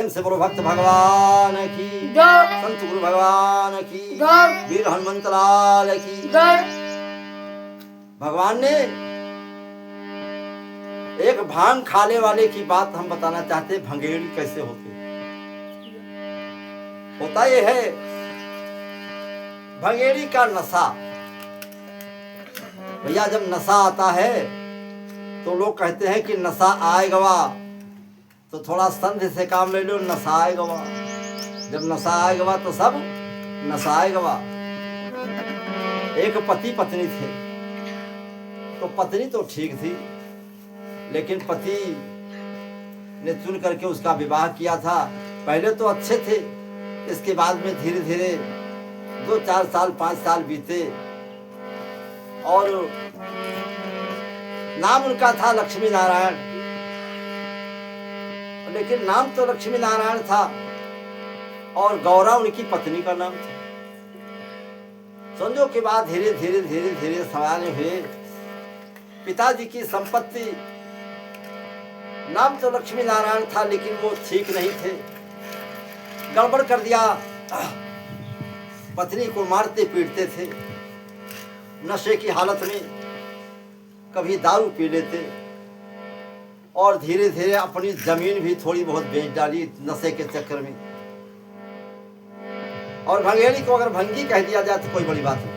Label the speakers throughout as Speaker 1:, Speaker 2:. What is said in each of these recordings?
Speaker 1: प्रेम से बोलो भक्त भगवान की
Speaker 2: जय
Speaker 1: संत गुरु भगवान की
Speaker 2: जय
Speaker 1: वीर हनुमंत लाल की
Speaker 2: जय।
Speaker 1: भगवान ने एक भांग खाने वाले की बात हम बताना चाहते हैं। भंगेड़ी कैसे होती होता ये है, भंगेड़ी का नशा। भैया जब नशा आता है तो लोग कहते हैं कि नशा आएगा तो थोड़ा संधि से काम ले लो, नशा आएगा। जब नशा आएगा तो सब नशा आएगा। एक पति पत्नी थे, तो पत्नी तो ठीक थी, लेकिन पति ने चुन करके उसका विवाह किया था। पहले तो अच्छे थे, इसके बाद में धीरे धीरे 2-4 साल 5 साल बीते और नाम उनका था लक्ष्मी नारायण। लेकिन नाम तो लक्ष्मी नारायण था और गौरा उनकी पत्नी का नाम था। समझो के बाद धीरे धीरे धीरे धीरे सवाल हुए। पिताजी की संपत्ति, नाम तो लक्ष्मी नारायण था लेकिन वो ठीक नहीं थे, गड़बड़ कर दिया। पत्नी को मारते पीटते थे, नशे की हालत में कभी दारू पी लेते और धीरे धीरे अपनी जमीन भी थोड़ी बहुत बेच डाली नशे के चक्कर में। और भंगेड़ी को अगर भंगी कह दिया जाए तो कोई बड़ी बात नहीं,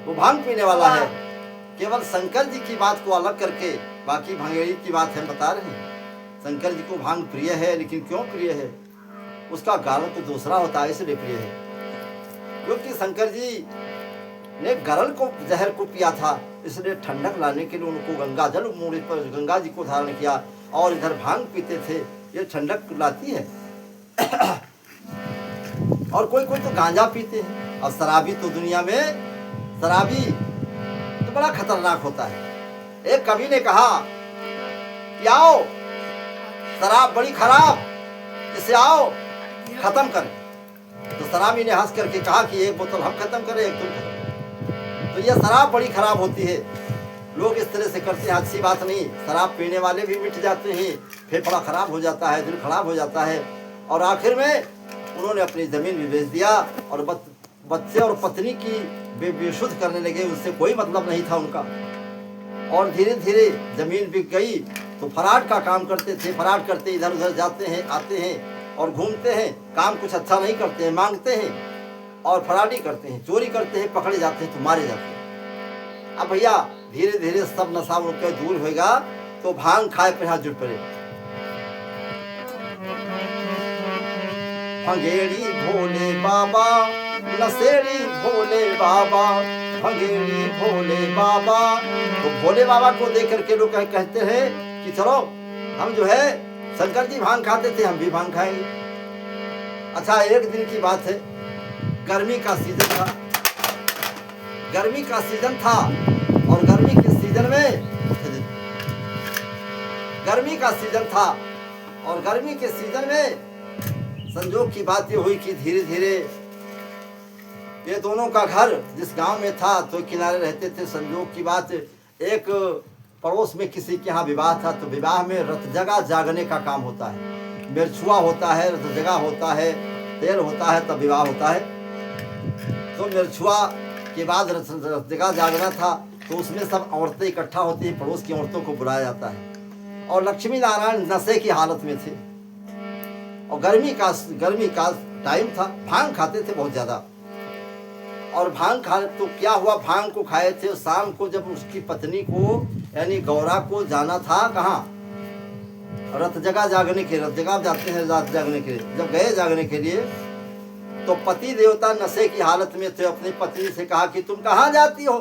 Speaker 1: वो भांग पीने वाला है। केवल शंकर जी की बात को अलग करके बाकी भंगेड़ी की बात हम बता रहे हैं। शंकर जी को भांग प्रिय है, लेकिन क्यों प्रिय है? उसका गालन तो दूसरा होता है, इसलिए प्रिय है। क्योंकि शंकर जी ने गरल को जहर को पिया था, इसलिए ठंडक लाने के लिए उनको गंगा जल मूड़ी पर गंगा जी को धारण किया और इधर भांग पीते थे। ये ठंडक लाती है। और कोई कोई तो गांजा पीते हैं। और शराबी तो दुनिया में शराबी तो बड़ा खतरनाक होता है। एक कवि ने कहा कि आओ शराब बड़ी खराब, इसे आओ खत्म करें। तो शराबी ने हंस करके कहा कि एक बोतल हम खत्म करें, एक तुम खत्म। तो यह शराब बड़ी खराब होती है। लोग इस तरह से करते हैं, अच्छी बात नहीं। शराब पीने वाले भी मिट जाते हैं, फेफड़ा खराब हो जाता है, दिल खराब हो जाता है। और आखिर में उन्होंने अपनी जमीन भी बेच दिया और बच्चे और पत्नी की बेशुद्ध करने लगे। उससे कोई मतलब नहीं था उनका। और धीरे धीरे जमीन बिक गई तो फराड का काम करते थे। फराड करते इधर उधर जाते हैं, आते हैं और घूमते हैं। काम कुछ अच्छा नहीं करते हैं, मांगते हैं और फराडी करते हैं, चोरी करते हैं, पकड़े जाते हैं तो मारे जाते हैं। अब भैया धीरे धीरे सब नशा उनके दूर होगा तो भांग खाए पर हाथ जुट पड़े। भंगेड़ी भोले बाबा, नशेड़ी भोले बाबा, भंगेड़ी भोले बाबा। तो भोले बाबा को देख करके लोग कहते हैं कि चलो हम जो है शंकर जी भांग खाते थे, हम भी भांग खाएंगे। अच्छा, एक दिन की बात है, गर्मी का सीजन था। गर्मी का सीजन था और गर्मी के सीजन में गर्मी का सीजन था और गर्मी के सीजन में संजोग की बात ये हुई कि धीरे धीरे ये दोनों का घर जिस गांव में था तो किनारे रहते थे। संजोग की बात, एक पड़ोस में किसी के यहाँ विवाह था तो विवाह में रत जगह जागने का काम होता है। मिर्छुआ होता है, रत जगह होता है, तेल होता है, तब विवाह होता है। तो मिर्छुआ के बाद रत जगह जागना था तो उसमें सब औरतें इकट्ठा होती हैं, पड़ोस की औरतों को बुलाया जाता है। और लक्ष्मी नारायण नशे की हालत में थे और गर्मी का टाइम था, भांग खाते थे बहुत ज्यादा। और भांग खा तो क्या हुआ, भांग को खाए थे। शाम को जब उसकी पत्नी को यानी गौरा को जाना था कहाँ, रत जगह जागने के, रत जगह जाते हैं रात जागने के लिए। जब गए जागने के लिए तो पति देवता नशे की हालत में थे। अपनी पत्नी से कहा कि तुम कहाँ जाती हो?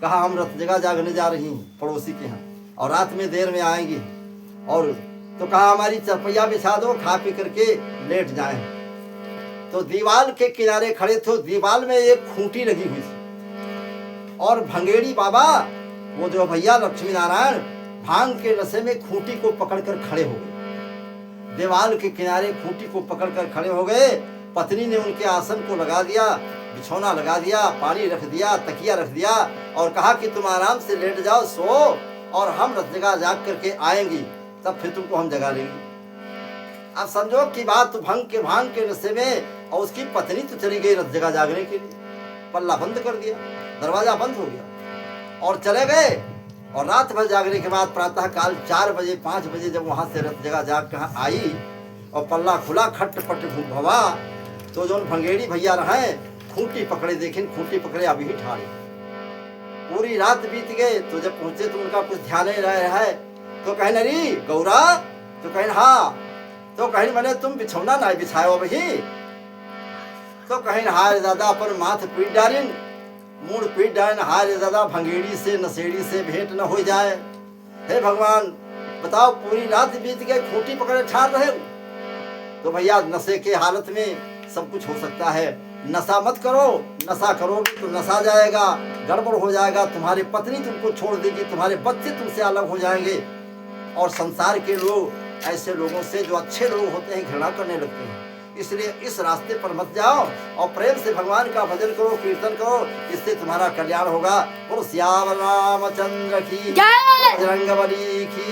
Speaker 1: कहा हम रत जगह जागने जा रही हैं पड़ोसी के यहाँ और रात में देर में आएंगी। और तो कहा हमारी चरपैया बिछा दो, खा पी करके लेट जाएं। तो दीवार के किनारे खड़े थे, दीवार में एक खूंटी लगी हुई थी और भंगेड़ी बाबा वो जो भैया लक्ष्मी नारायण भांग के नशे में खूंटी को पकड़कर खड़े हो गए। दीवार के किनारे खूंटी को पकड़कर खड़े हो गए। पत्नी ने उनके आसन को लगा दिया, बिछौना लगा दिया, पानी रख दिया, तकिया रख दिया और कहा कि तुम आराम से लेट जाओ, सो, और हम रत जगह जाग करके आएंगी, तब फिर तुमको हम जगा लेंगे। अब संजोग की बात, तो भांग के नशे में और उसकी पत्नी तो चली गई रत जगह जागने के लिए, पल्ला बंद कर दिया, दरवाजा बंद हो गया और चले गए। और रात भर जागने के बाद प्रातः काल 4 बजे 5 बजे जब वहां से रत जगह जाग कहाँ आई और पल्ला खुला, खटपट भवा, तो जो भंगेड़ी भैया रहे खूंटी पकड़े, देखें खूंटी पकड़े अभी ही ठाड़े। पूरी रात बीत गए, तो जब पहुंचे तो उनका कुछ ध्यान नहीं रहा है। तो कहे नरी गौरा, तो कहे हाँ, तो कहे मैंने तुम बिछौना ना बिछाओ वही, तो कहे हाय दादा अपन माथ पीट डालिन, मूड पीट डालिन, हाय दादा भंगेड़ी से नशेड़ी से भेंट न हो जाए। हे भगवान बताओ, पूरी रात बीत गए, खूंटी पकड़े ठाड़ रहे। तो भैया नशे के हालत में सब कुछ हो सकता है। नशा मत करो, नशा करोगे तो नशा जाएगा, गड़बड़ हो जाएगा, तुम्हारी पत्नी तुमको छोड़ देगी, तुम्हारे बच्चे तुमसे अलग हो जाएंगे। और संसार के लोग ऐसे लोगों से जो अच्छे लोग होते हैं घृणा करने लगते हैं। इसलिए इस रास्ते पर मत जाओ और प्रेम से भगवान का भजन करो, कीर्तन करो, इससे तुम्हारा कल्याण होगा। बोलो श्याम रामचंद्र की, बजरंगबली की।